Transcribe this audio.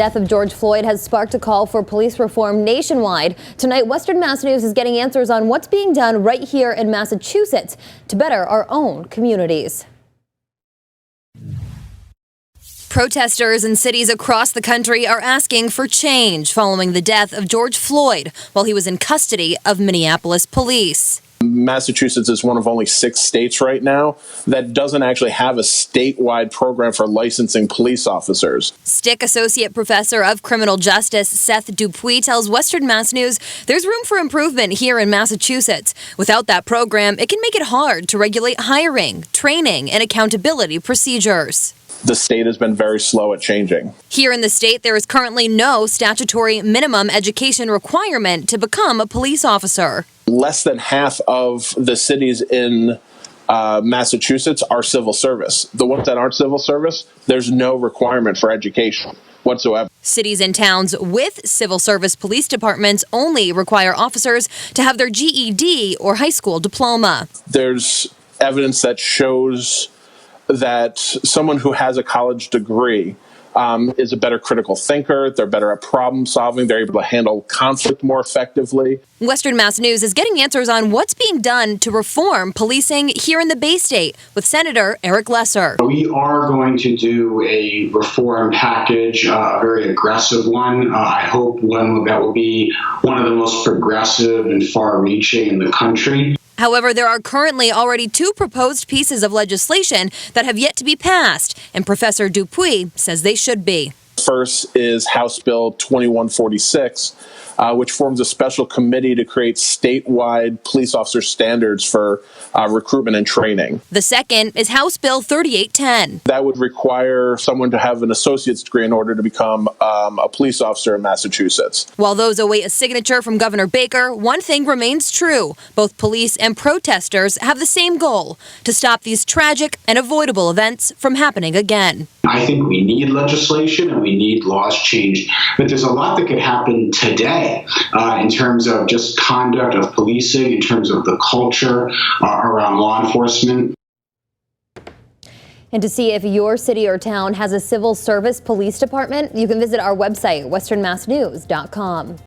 Death of George Floyd has sparked a call for police reform nationwide. Tonight, Western Mass News is getting answers on what's being done right here in Massachusetts to better our own communities. Protesters in cities across the country are asking for change following the death of George Floyd while he was in custody of Minneapolis police. Massachusetts is one of only 6 states right now that doesn't actually have a statewide program for licensing police officers. Stick Associate Professor of Criminal Justice Seth Dupuis tells Western Mass News there's room for improvement here in Massachusetts. Without that program, it can make it hard to regulate hiring, training, and accountability procedures. The state has been very slow at changing. Here in the state, there is currently no statutory minimum education requirement to become a police officer. Less than half of the cities in Massachusetts are civil service. The ones that aren't civil service, there's no requirement for education whatsoever. Cities and towns with civil service police departments only require officers to have their GED or high school diploma. There's evidence that shows that someone who has a college degree is a better critical thinker, they're better at problem solving, they're able to handle conflict more effectively. Western Mass News is getting answers on what's being done to reform policing here in the Bay State with Senator Eric Lesser. We are going to do a reform package, a very aggressive one. I hope one that will be one of the most progressive and far-reaching in the country. However, there are currently already 2 proposed pieces of legislation that have yet to be passed, and Professor Dupuis says they should be. First is House Bill 2146, which forms a special committee to create statewide police officer standards for recruitment and training. The second is House Bill 3810. That would require someone to have an associate's degree in order to become a police officer in Massachusetts. While those await a signature from Governor Baker, one thing remains true. Both police and protesters have the same goal: to stop these tragic and avoidable events from happening again. I think we need legislation and we need laws changed, but there's a lot that could happen today in terms of just conduct of policing, in terms of the culture around law enforcement. And to see if your city or town has a civil service police department, you can visit our website, westernmassnews.com.